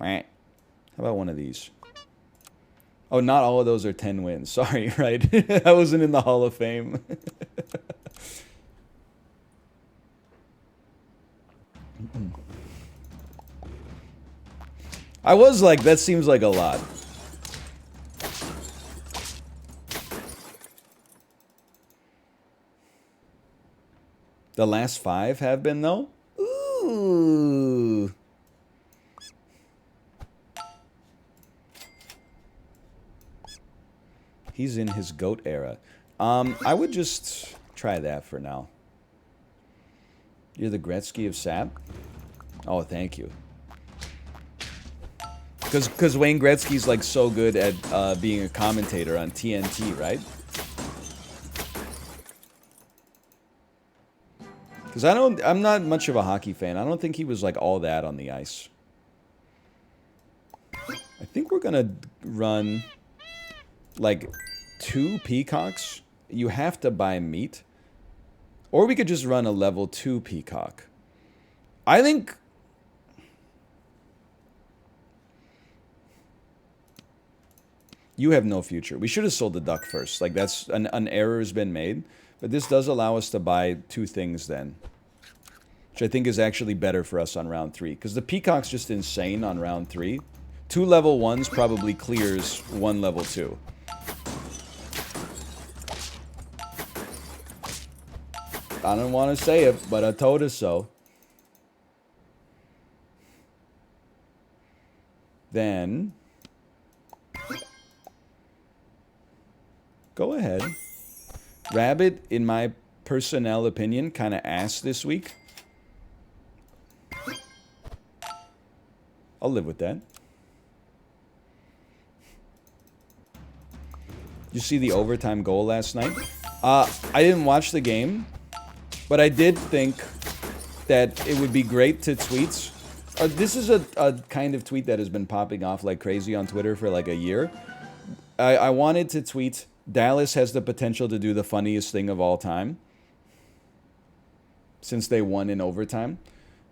How about one of these? Oh, not all of those are 10 wins. Sorry, right? I wasn't in the Hall of Fame. I was like, that seems like a lot. The last 5 have been, though? Ooh. He's in his GOAT era. I would just try that for now. You're the Gretzky of SAP? Oh, thank you. Because Wayne Gretzky's like so good at being a commentator on TNT, right? Because I'm not much of a hockey fan. I don't think he was like all that on the ice. I think we're gonna run like 2 peacocks. You have to buy meat. Or we could just run a level 2 peacock. I think... You have no future. We should have sold the duck first. Like, that's... An error has been made. But this does allow us to buy 2 things then. Which I think is actually better for us on round 3. Because the peacock's just insane on round 3. 2 level 1s probably clears 1 level 2. I don't want to say it, but I told us so. Then... Go ahead. Rabbit, in my personnel opinion, kind of ass this week. I'll live with that. You see the overtime goal last night? I didn't watch the game, but I did think that it would be great to tweet. This is a kind of tweet that has been popping off like crazy on Twitter for like a year. I wanted to tweet... Dallas has the potential to do the funniest thing of all time. Since they won in overtime.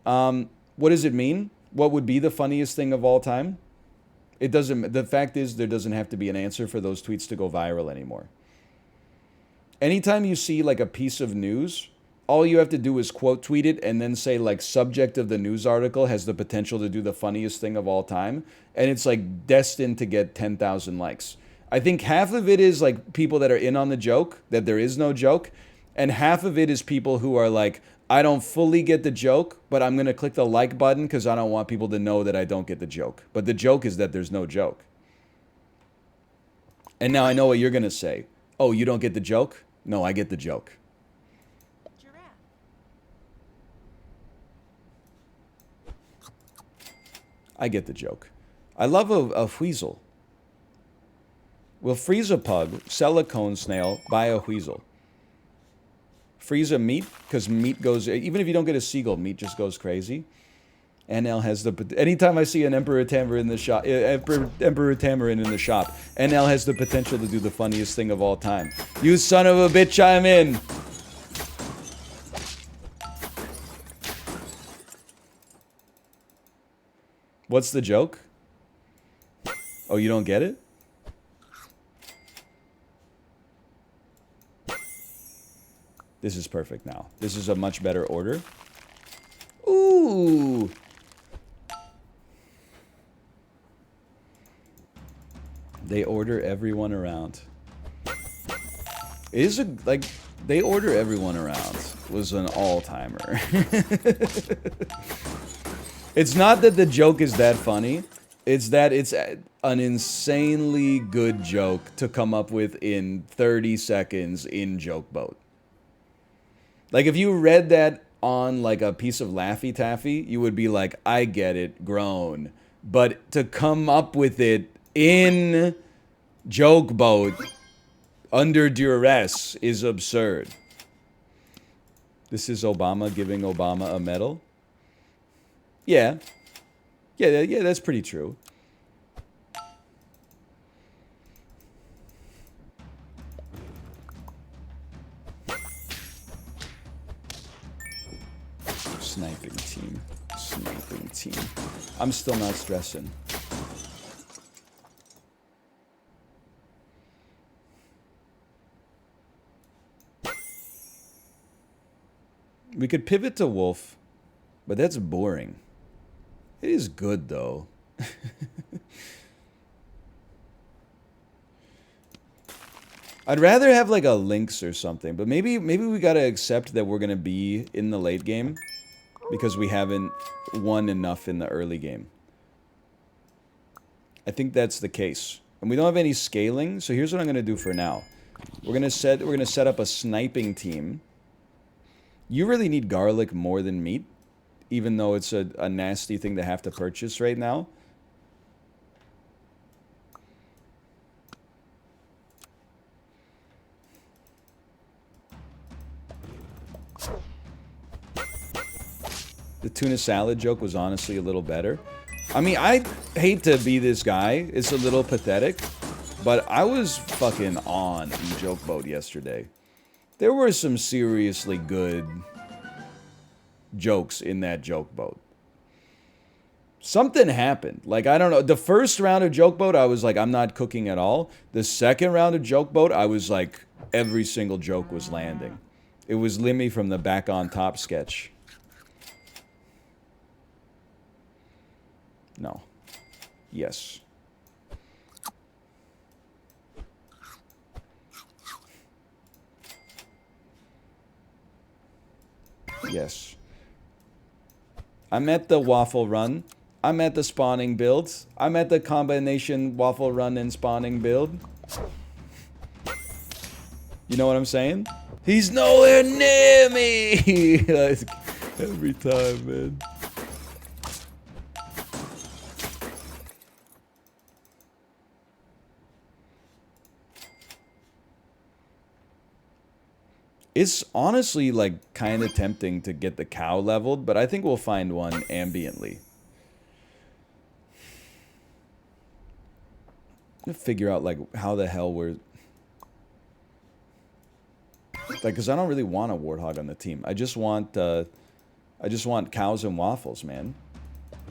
What does it mean? What would be the funniest thing of all time? It doesn't... The fact is, there doesn't have to be an answer for those tweets to go viral anymore. Anytime you see, like, a piece of news, all you have to do is quote tweet it and then say, like, subject of the news article has the potential to do the funniest thing of all time. And it's, like, destined to get 10,000 likes. I think half of it is like people that are in on the joke, that there is no joke, and half of it is people who are like, I don't fully get the joke, but I'm going to click the like button because I don't want people to know that I don't get the joke. But the joke is that there's no joke. And now I know what you're going to say. Oh, you don't get the joke? No, I get the joke. Giraffe. I get the joke. I love a weasel. We'll freeze a pug, sell a cone snail, buy a weasel. Freeze a meat, because meat goes... Even if you don't get a seagull, meat just goes crazy. NL has the... Anytime I see an Emperor Tamarin in the shop... Emperor Tamarin in the shop, NL has the potential to do the funniest thing of all time. You son of a bitch, I'm in! What's the joke? Oh, you don't get it? This is perfect now. This is a much better order. Ooh! They order everyone around. It is a, like, they order everyone around was an all-timer. It's not that the joke is that funny. It's that it's an insanely good joke to come up with in 30 seconds in Joke Boat. Like, if you read that on, like, a piece of Laffy Taffy, you would be like, I get it, grown. But to come up with it in Joke Boat, under duress, is absurd. This is Obama giving Obama a medal? Yeah. Yeah, that's pretty true. Sniping team. Sniping team. I'm still not stressing. We could pivot to Wolf, but that's boring. It is good, though. I'd rather have like a Lynx or something, but maybe we gotta accept that we're gonna be in the late game because we haven't won enough in the early game. I think that's the case. And we don't have any scaling, so here's what I'm gonna do for now. We're gonna set up a sniping team. You really need garlic more than meat, even though it's a nasty thing to have to purchase right now. The tuna salad joke was honestly a little better. I mean, I hate to be this guy. It's a little pathetic. But I was fucking on in Joke Boat yesterday. There were some seriously good jokes in that Joke Boat. Something happened. Like, I don't know. The first round of Joke Boat, I was like, I'm not cooking at all. The second round of Joke Boat, I was like, every single joke was landing. It was Limmy from the Back on Top sketch. No. Yes. Yes. I'm at the waffle run. I'm at the spawning build. I'm at the combination waffle run and spawning build. You know what I'm saying? He's nowhere near me! Like, every time, man. It's honestly, like, kind of tempting to get the cow leveled, but I think we'll find one ambiently. To figure out, like, how the hell we're... Like, because I don't really want a warthog on the team. I just want cows and waffles, man.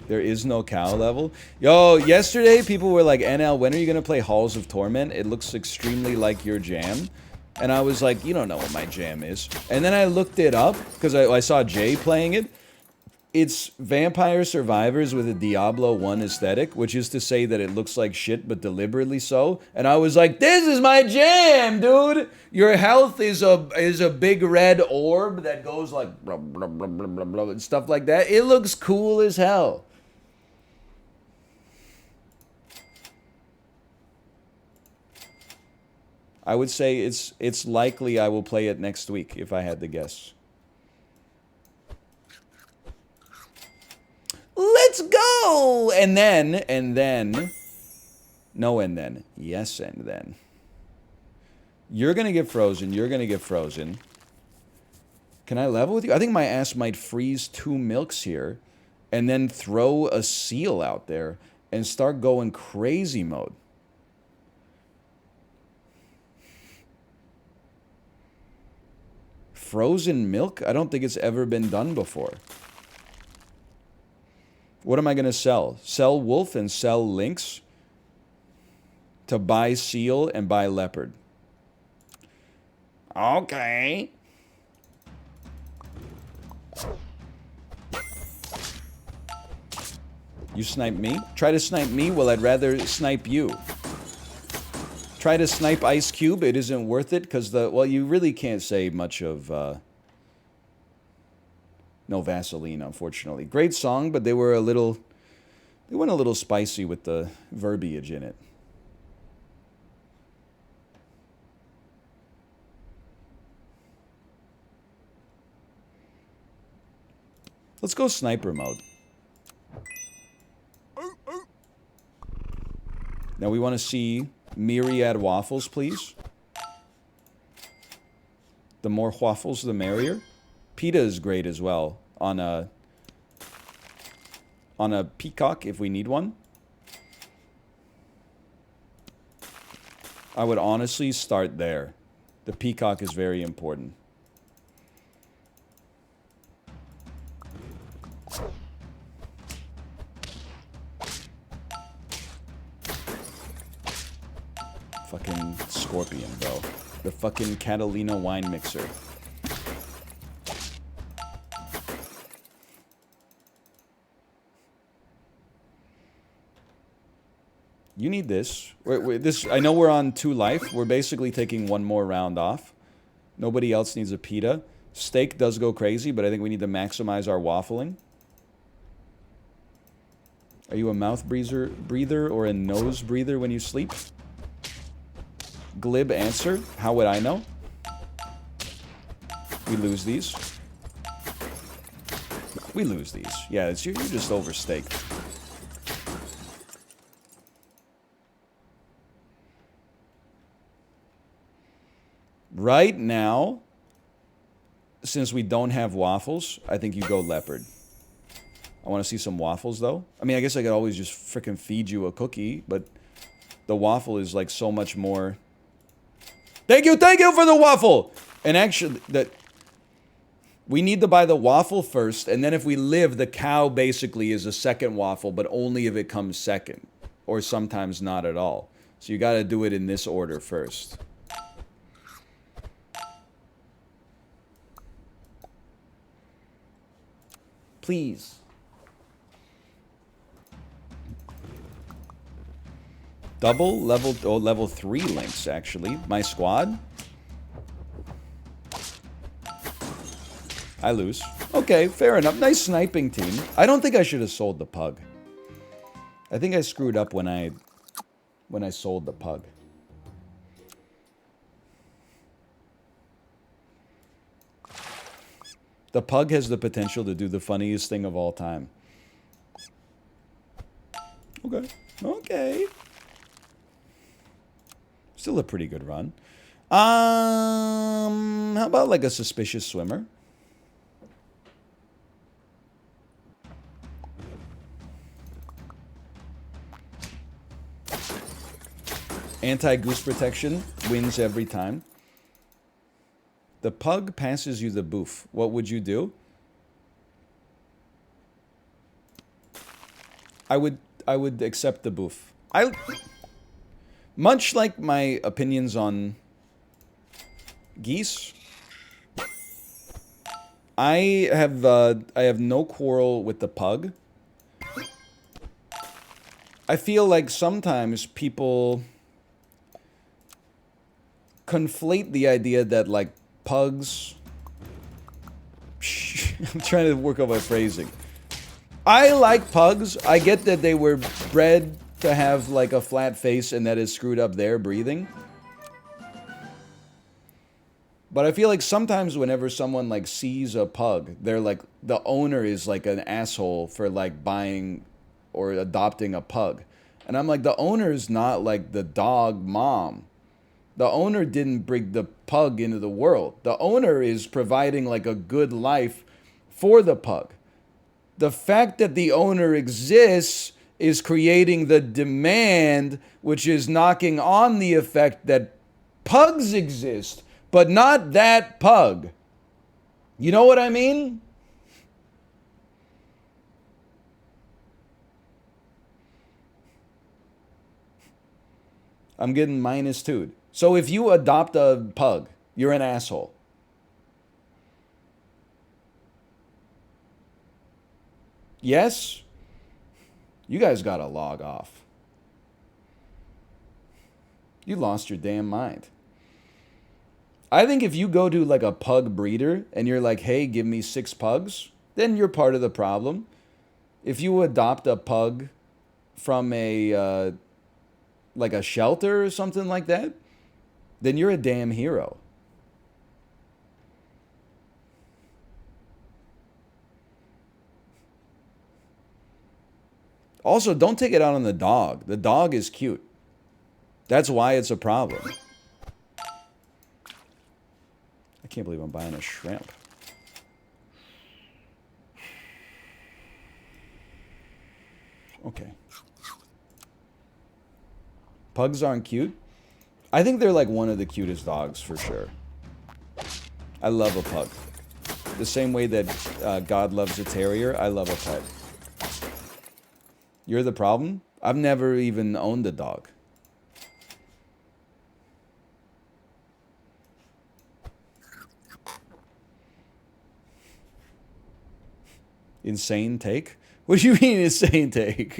There is no cow level. Yo, yesterday people were like, NL, when are you going to play Halls of Torment? It looks extremely like your jam. And I was like, you don't know what my jam is. And then I looked it up, because I saw Jay playing it. It's Vampire Survivors with a Diablo 1 aesthetic, which is to say that it looks like shit, but deliberately so. And I was like, this is my jam, dude! Your health is a big red orb that goes like blah, blah, blah, blah, blah, blah, and stuff like that. It looks cool as hell. I would say it's likely I will play it next week, if I had to guess. Let's go! And then, no and then, yes and then. You're gonna get frozen, you're gonna get frozen. Can I level with you? I think my ass might freeze 2 milks here, and then throw a seal out there, and start going crazy mode. Frozen milk? I don't think it's ever been done before. What am I going to sell? Sell wolf and sell lynx? To buy seal and buy leopard. Okay. You snipe me? Try to snipe me? Well, I'd rather snipe you. Try to snipe Ice Cube, it isn't worth it, because well, you really can't say much of, no Vaseline, unfortunately. Great song, but they went a little spicy with the verbiage in it. Let's go sniper mode. Now we want to see myriad waffles, please. The more waffles, the merrier. Pita is great as well on a peacock if we need one. I would honestly start there. The peacock is very important. Fucking Scorpion, bro. The fucking Catalina wine mixer. You need this. This. I know we're on 2 life. We're basically taking 1 more round off. Nobody else needs a pita. Steak does go crazy, but I think we need to maximize our waffling. Are you a mouth breather or a nose breather when you sleep? Glib answer. How would I know? We lose these. We lose these. Yeah, you're just overstaked. Right now, since we don't have waffles, I think you go leopard. I want to see some waffles, though. I mean, I guess I could always just freaking feed you a cookie, but the waffle is, like, so much more... Thank you for the waffle! And actually, we need to buy the waffle first, and then if we live, the cow basically is a second waffle, but only if it comes second. Or sometimes not at all. So you gotta do it in this order first. Please. Double level 3 links, actually. My squad. I lose. Okay, fair enough. Nice sniping team. I don't think I should have sold the pug. I think I screwed up when I sold the pug. The pug has the potential to do the funniest thing of all time. Okay. Okay. Still a pretty good run. How about like a suspicious swimmer? Anti-goose protection wins every time. The pug passes you the boof. What would you do? I would accept the boof. Much like my opinions on geese, I have no quarrel with the pug. I feel like sometimes people conflate the idea that, like, pugs... I'm trying to work on my phrasing. I like pugs. I get that they were bred to have, like, a flat face and that is screwed up their breathing. But I feel like sometimes whenever someone, like, sees a pug, they're like, the owner is, like, an asshole for, like, buying or adopting a pug. And I'm like, the owner's not, like, the dog mom. The owner didn't bring the pug into the world. The owner is providing, like, a good life for the pug. The fact that the owner exists is creating the demand, which is knocking on the effect that pugs exist, but not that pug. You know what I mean? I'm getting -2. So if you adopt a pug, you're an asshole. Yes? You guys gotta log off. You lost your damn mind. I think if you go to, like, a pug breeder and you're like, hey, give me 6 pugs, then you're part of the problem. If you adopt a pug from a, like a shelter or something like that, then you're a damn hero. Also, don't take it out on the dog. The dog is cute. That's why it's a problem. I can't believe I'm buying a shrimp. Okay. Pugs aren't cute? I think they're like one of the cutest dogs for sure. I love a pug. The same way that God loves a terrier, I love a pug. You're the problem? I've never even owned a dog. Insane take? What do you mean insane take?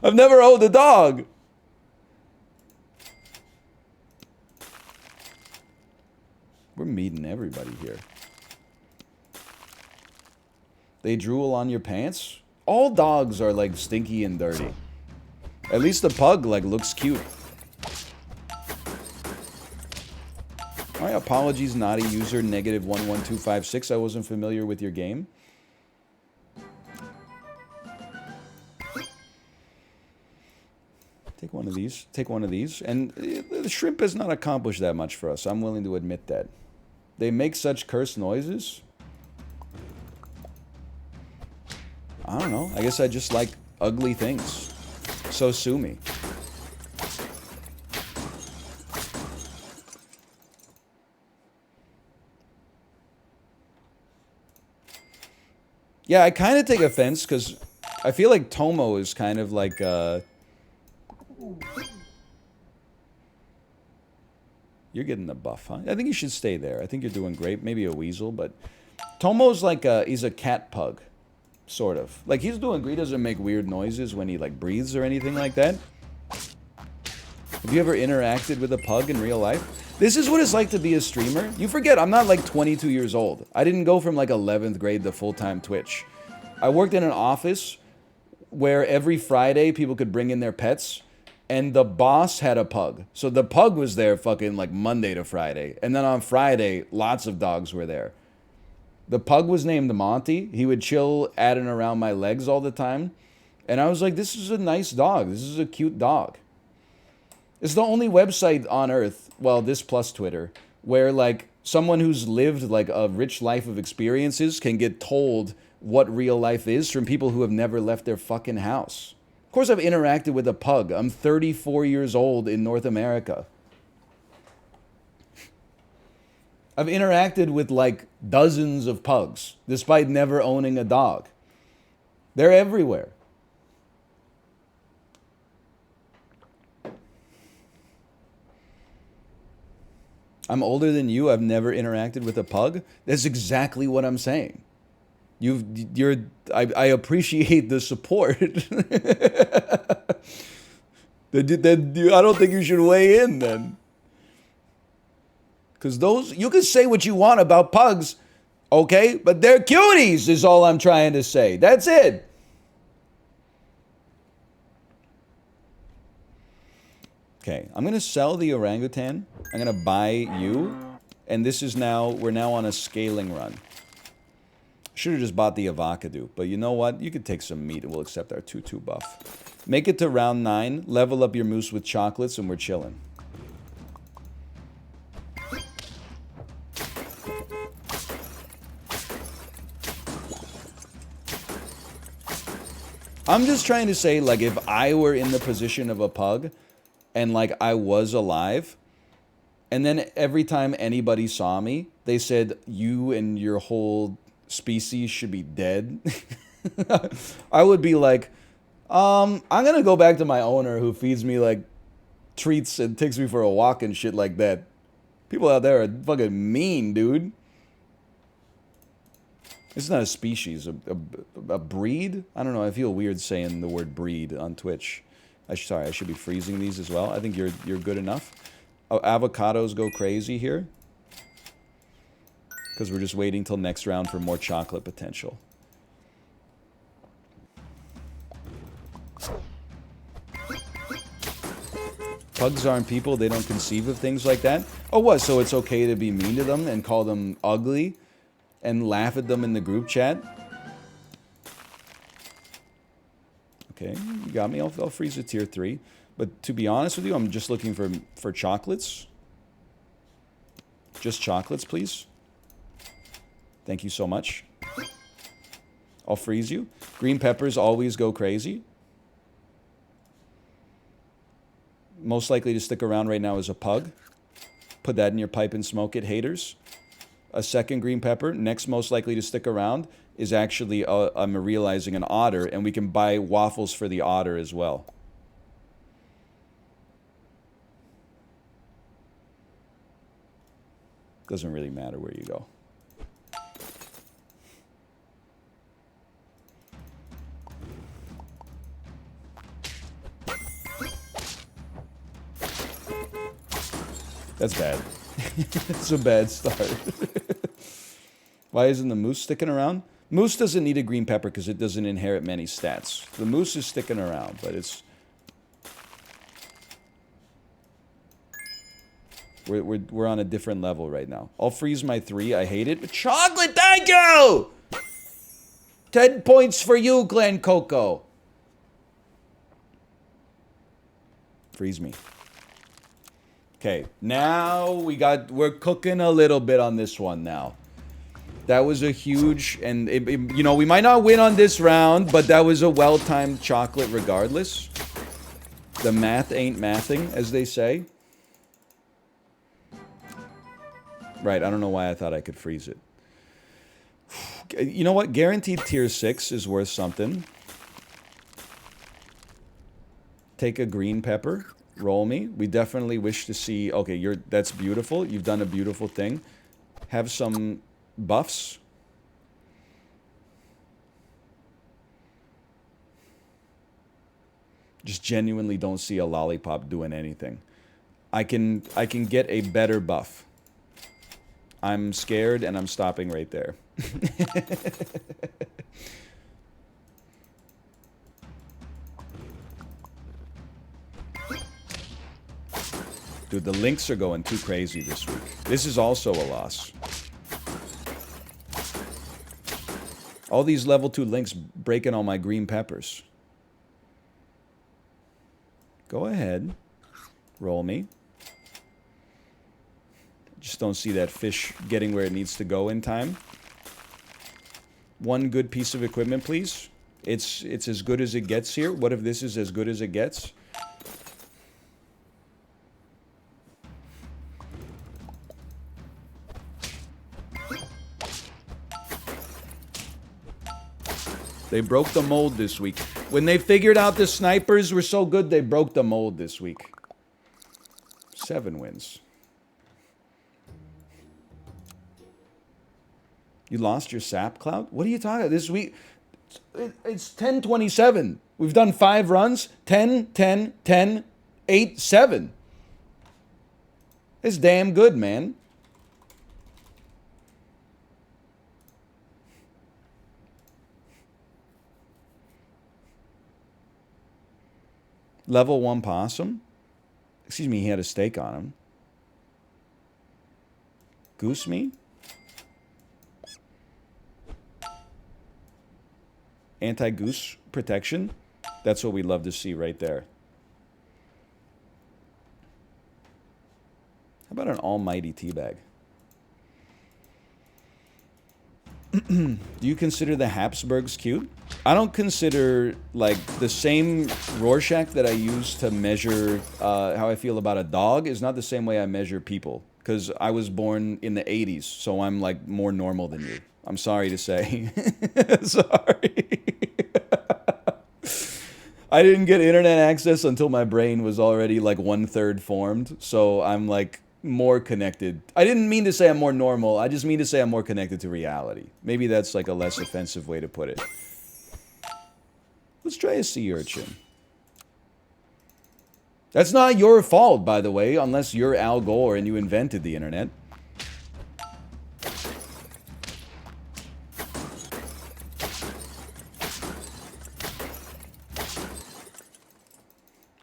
I've never owned a dog. We're meeting everybody here. They drool on your pants? All dogs are like stinky and dirty. At least the pug like looks cute. My apologies, naughty user -11256. I wasn't familiar with your game. Take one of these. Take one of these. And the shrimp has not accomplished that much for us. I'm willing to admit that. They make such cursed noises. I don't know. I guess I just like ugly things. So sue me. Yeah, I kind of take offense because I feel like Tomo is kind of like You're getting the buff, huh? I think you should stay there. I think you're doing great. Maybe a weasel, but Tomo's like he's a cat pug, sort of. Like he's doing great. He doesn't make weird noises when he like breathes or anything like that. Have you ever interacted with a pug in real life? This is what it's like to be a streamer. You forget, I'm not like 22 years old. I didn't go from like 11th grade to full-time Twitch. I worked in an office where every Friday people could bring in their pets, and the boss had a pug. So the pug was there fucking like Monday to Friday. And then on Friday, lots of dogs were there. The pug was named Monty. He would chill at and around my legs all the time. And I was like, this is a nice dog. This is a cute dog. It's the only website on earth, well, this plus Twitter, where like someone who's lived like a rich life of experiences can get told what real life is from people who have never left their fucking house. Of course I've interacted with a pug. I'm 34 years old in North America. I've interacted with like dozens of pugs, despite never owning a dog. They're everywhere. I'm older than you. I've never interacted with a pug. That's exactly what I'm saying. I appreciate the support. I don't think you should weigh in then. Because you can say what you want about pugs, okay? But they're cuties is all I'm trying to say. That's it. Okay, I'm going to sell the orangutan. I'm going to buy you. And this is now, we're now on a scaling run. Should have just bought the avocado. But you know what? You could take some meat and we'll accept our 2-2 buff. Make it to round 9. Level up your moose with chocolates and we're chilling. I'm just trying to say, like, if I were in the position of a pug and, like, I was alive, and then every time anybody saw me, they said, you and your whole species should be dead, I would be like, I'm gonna go back to my owner who feeds me, like, treats and takes me for a walk and shit like that. People out there are fucking mean, dude. It's not a species, a breed? I don't know, I feel weird saying the word breed on Twitch. Sorry, I should be freezing these as well. I think you're good enough. Oh, avocados go crazy here. Because we're just waiting till next round for more chocolate potential. Pugs aren't people, they don't conceive of things like that. Oh, what, so it's okay to be mean to them and call them ugly? And laugh at them in the group chat? Okay, you got me. I'll freeze a tier 3. But to be honest with you, I'm just looking for chocolates. Just chocolates, please. Thank you so much. I'll freeze you. Green peppers always go crazy. Most likely to stick around right now is a pug. Put that in your pipe and smoke it, haters. A second green pepper, next most likely to stick around, is actually, I'm realizing, an otter, and we can buy waffles for the otter as well. Doesn't really matter where you go. That's bad. It's a bad start. Why isn't the moose sticking around? Moose doesn't need a green pepper because it doesn't inherit many stats. The moose is sticking around, but it's... We're on a different level right now. I'll freeze my 3. I hate it. But chocolate, thank you! 10 points for you, Glen Coco. Freeze me. Okay, now we're cooking a little bit on this one now. That was a huge, and you know, we might not win on this round, but that was a well-timed chocolate regardless. The math ain't mathing, as they say. Right, I don't know why I thought I could freeze it. You know what? Guaranteed tier 6 is worth something. Take a green pepper. Roll me. We definitely wish to see... Okay, that's beautiful. You've done a beautiful thing. Have some buffs. Just genuinely don't see a lollipop doing anything. I can get a better buff. I'm scared and I'm stopping right there. Dude, the links are going too crazy this week. This is also a loss. All these level 2 links breaking all my green peppers. Go ahead. Roll me. Just don't see that fish getting where it needs to go in time. One good piece of equipment, please. It's as good as it gets here. What if this is as good as it gets? They broke the mold this week. When they figured out the snipers were so good, they broke the mold this week. 7 wins. You lost your sap cloud? What are you talking about? This week, it's 10-27. We've done 5 runs. 10, 10, 10, 8, 7. It's damn good, man. Level 1 possum? Excuse me, he had a steak on him. Goose meat? Anti-goose protection? That's what we love to see right there. How about an almighty teabag? Do you consider the Habsburgs cute? I don't consider, like, the same Rorschach that I use to measure how I feel about a dog is not the same way I measure people. Because I was born in the 80s, so I'm, like, more normal than you. I'm sorry to say. Sorry. I didn't get internet access until my brain was already, like, 1/3 formed. So I'm, like, more connected. I didn't mean to say I'm more normal. I just mean to say I'm more connected to reality. Maybe that's, like, a less offensive way to put it. Let's try a sea urchin. That's not your fault, by the way, unless you're Al Gore and you invented the internet.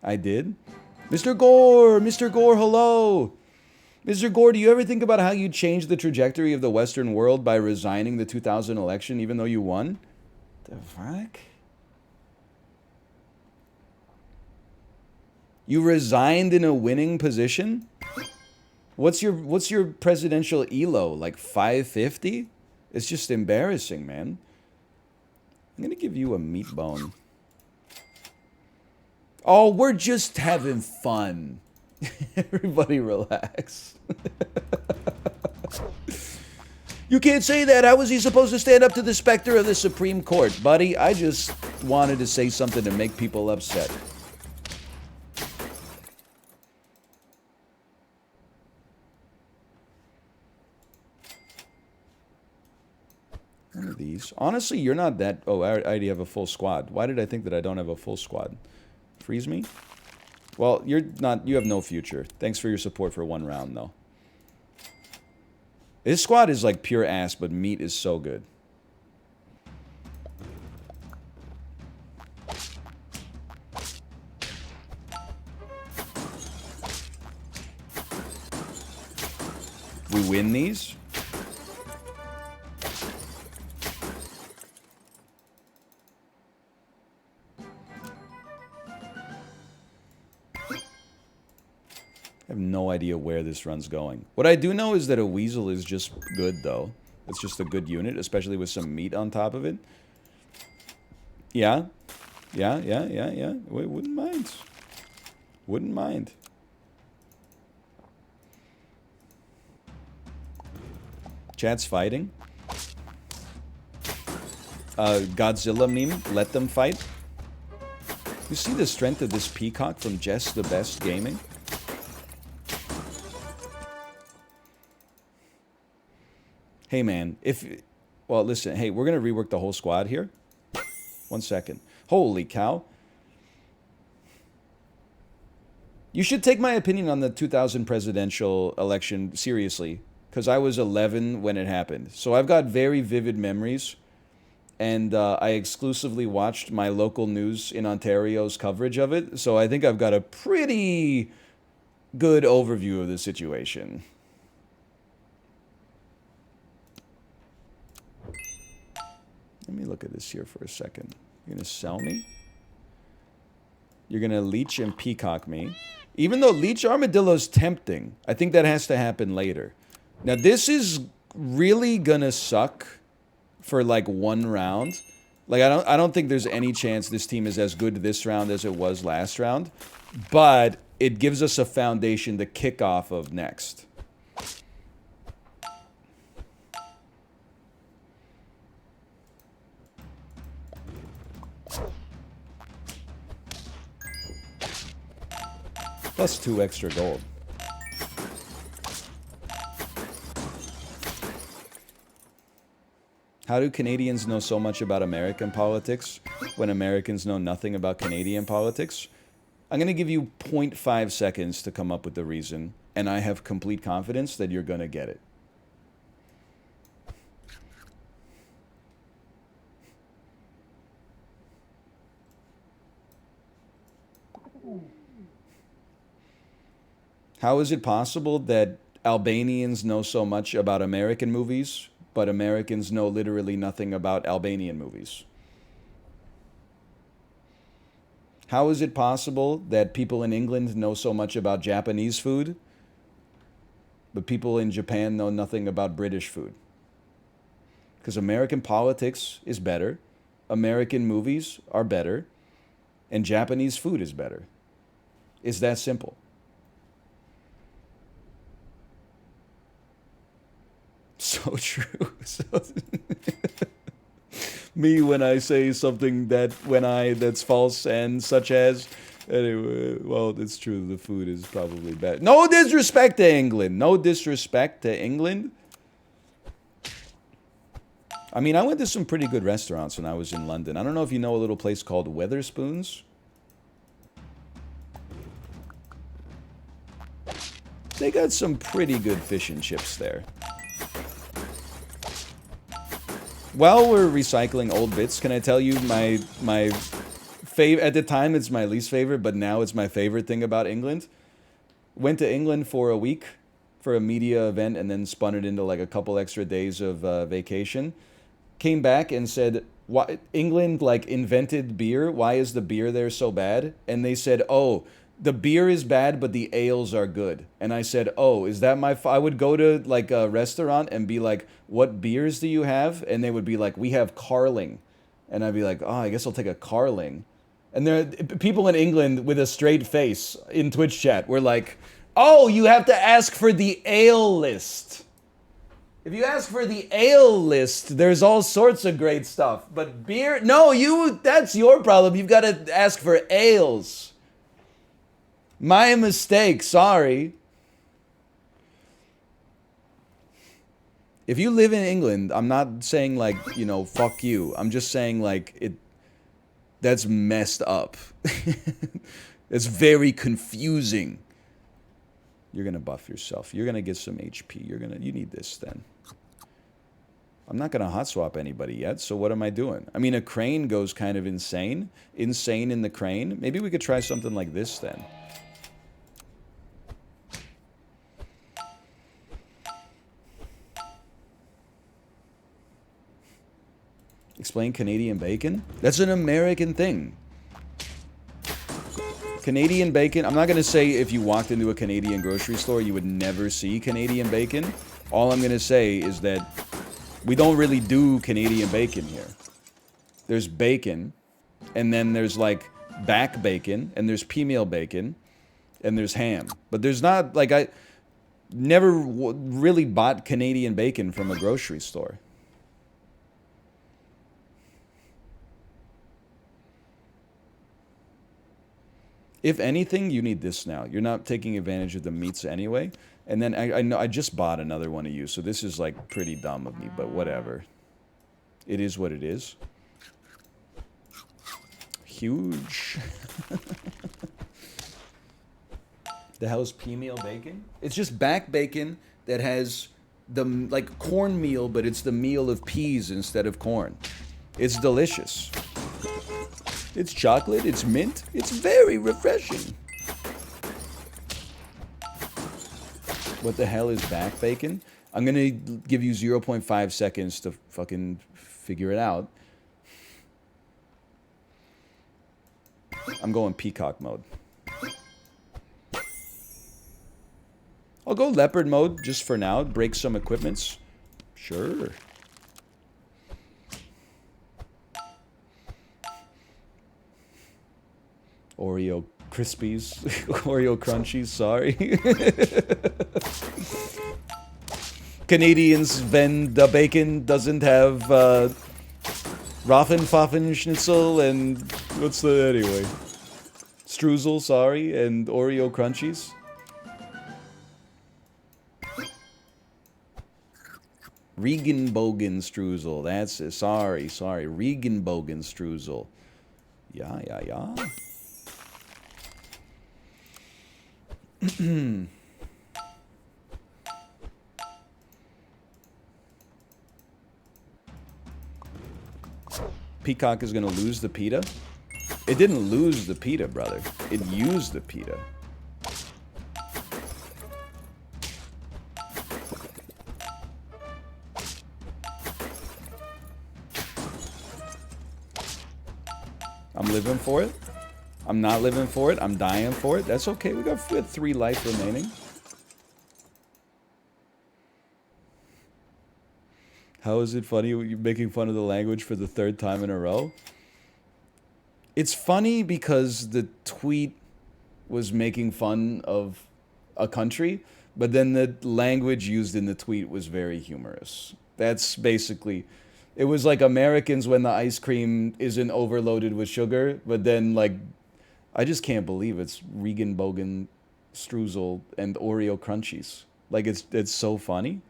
I did? Mr. Gore! Mr. Gore, hello! Mr. Gore, do you ever think about how you changed the trajectory of the Western world by resigning the 2000 election even though you won? The fuck? You resigned in a winning position? What's your presidential elo? Like 550? It's just embarrassing, man. I'm gonna give you a meat bone. Oh, we're just having fun. Everybody relax. You can't say that. How was he supposed to stand up to the specter of the Supreme Court? Buddy, I just wanted to say something to make people upset. One of these. Honestly, you're not that... Oh, I already have a full squad. Why did I think that I don't have a full squad? Freeze me? Well, you're not. You have no future. Thanks for your support for 1 round, though. This squad is like pure ass, but meat is so good. We win these. I have no idea where this run's going. What I do know is that a weasel is just good, though. It's just a good unit, especially with some meat on top of it. Yeah. Yeah. Wouldn't mind. Wouldn't mind. Chat's fighting. Godzilla meme, let them fight. You see the strength of this peacock from Jess the Best Gaming? Hey man, well listen, hey, we're gonna rework the whole squad here. 1 second. Holy cow. You should take my opinion on the 2000 presidential election seriously, because I was 11 when it happened. So I've got very vivid memories, and I exclusively watched my local news in Ontario's coverage of it, so I think I've got a pretty good overview of the situation. Let me look at this here for a second. You're gonna sell me? You're gonna leech and peacock me. Even though leech armadillo's tempting, I think that has to happen later. Now this is really gonna suck for like 1 round. Like I don't think there's any chance this team is as good this round as it was last round, but it gives us a foundation to kick off of next. Plus 2 extra gold. How do Canadians know so much about American politics when Americans know nothing about Canadian politics? I'm going to give you 0.5 seconds to come up with the reason, and I have complete confidence that you're going to get it. How is it possible that Albanians know so much about American movies, but Americans know literally nothing about Albanian movies? How is it possible that people in England know so much about Japanese food, but people in Japan know nothing about British food? Because American politics is better, American movies are better, and Japanese food is better. It's that simple. So true. Me when I say something that's false and such as, anyway, well, it's true. The food is probably bad. No disrespect to England. No disrespect to England. I mean, I went to some pretty good restaurants when I was in London. I don't know if you know a little place called Wetherspoons. They got some pretty good fish and chips there. While we're recycling old bits, can I tell you my favorite? At the time, it's my least favorite, but now it's my favorite thing about England. Went to England for a week for a media event, and then spun it into like a couple extra days of vacation. Came back and said, "Why England like invented beer? Why is the beer there so bad?" And they said, "Oh, the beer is bad, but the ales are good." And I said, "Oh, is that my?" I would go to like a restaurant and be like, "What beers do you have?" And they would be like, "We have Carling," and I'd be like, "Oh, I guess I'll take a Carling." And there, people in England with a straight face in Twitch chat were like, "Oh, you have to ask for the ale list. If you ask for the ale list, there's all sorts of great stuff. But beer, no, that's your problem. You've got to ask for ales." My mistake, sorry. If you live in England, I'm not saying like, you know, fuck you. I'm just saying like that's messed up. It's very confusing. You're going to buff yourself. You're going to get some HP. You need this then. I'm not going to hot swap anybody yet, so what am I doing? I mean, a crane goes kind of insane. Insane in the crane. Maybe we could try something like this then. Explain Canadian bacon? That's an American thing. Canadian bacon, I'm not going to say if you walked into a Canadian grocery store, you would never see Canadian bacon. All I'm going to say is that we don't really do Canadian bacon here. There's bacon, and then there's like back bacon, and there's pea-meal bacon, and there's ham. But there's not, like, I never really bought Canadian bacon from a grocery store. If anything, you need this now. You're not taking advantage of the meats anyway. And then I know I just bought another one of you, so this is like pretty dumb of me, but whatever. It is what it is. Huge. The hell is pea-meal bacon? It's just back bacon that has the, like, cornmeal, but it's the meal of peas instead of corn. It's delicious. It's chocolate, it's mint, it's very refreshing. What the hell is back bacon? I'm gonna give you 0.5 seconds to fucking figure it out. I'm going peacock mode. I'll go leopard mode just for now, break some equipments. Sure. Oreo Crispies. Oreo Crunchies, sorry. Canadians, when the bacon doesn't have Raffen Schnitzel and what's the anyway? Streusel, sorry, and Oreo Crunchies. Regenbogen Streusel, that's it. Sorry. Regenbogen Streusel. Yeah. Peacock is going to lose the pita? It didn't lose the pita, brother. It used the pita. I'm living for it. I'm not living for it. I'm dying for it. That's okay. We got 3 life remaining. How is it funny you're making fun of the language for the 3rd time in a row? It's funny because the tweet was making fun of a country, but then the language used in the tweet was very humorous. That's basically... It was like Americans when the ice cream isn't overloaded with sugar, but then, like... I just can't believe it's Regenbogen Streusel and Oreo Crunchies. Like, it's so funny.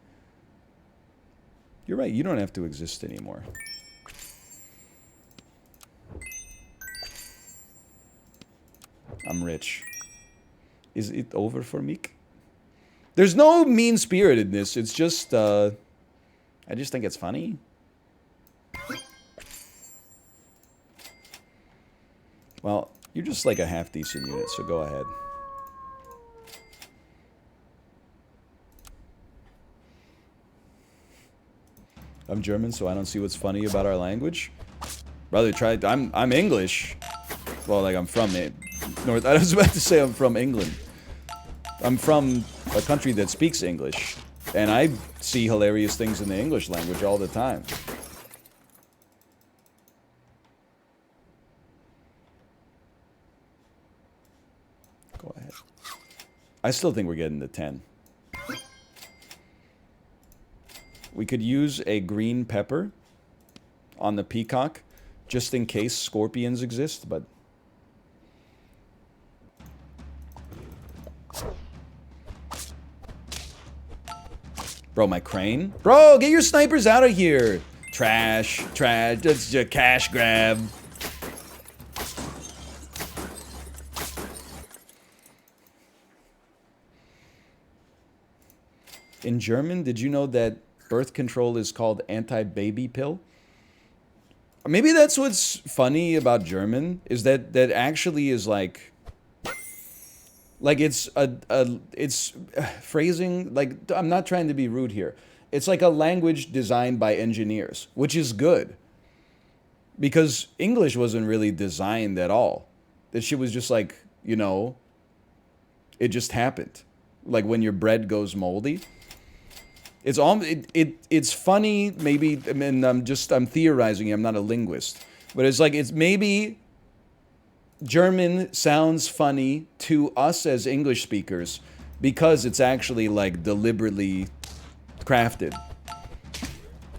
You're right, you don't have to exist anymore. I'm rich. Is it over for Meek? There's no mean spirit in this. It's just, I just think it's funny. Well... You're just like a half-decent unit, so go ahead. I'm German, so I don't see what's funny about our language. Brother, try... I'm English. Well, like, I'm from it. North... I was about to say I'm from England. I'm from a country that speaks English. And I see hilarious things in the English language all the time. Go ahead. I still think we're getting the 10. We could use a green pepper on the peacock, just in case scorpions exist, but... Bro, my crane? Bro, get your snipers out of here! Trash, that's a cash grab. In German, did you know that birth control is called anti-baby pill? Maybe that's what's funny about German is that actually is like it's phrasing, like, I'm not trying to be rude here. It's like a language designed by engineers, which is good because English wasn't really designed at all. That shit was just like, it just happened. Like when your bread goes moldy. It's funny, maybe. I mean, I'm theorizing. I'm not a linguist, but it's maybe German sounds funny to us as English speakers because it's actually like deliberately crafted.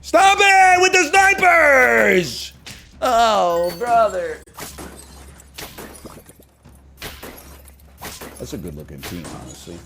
Stop it with the snipers! Oh, brother. That's a good looking team, honestly.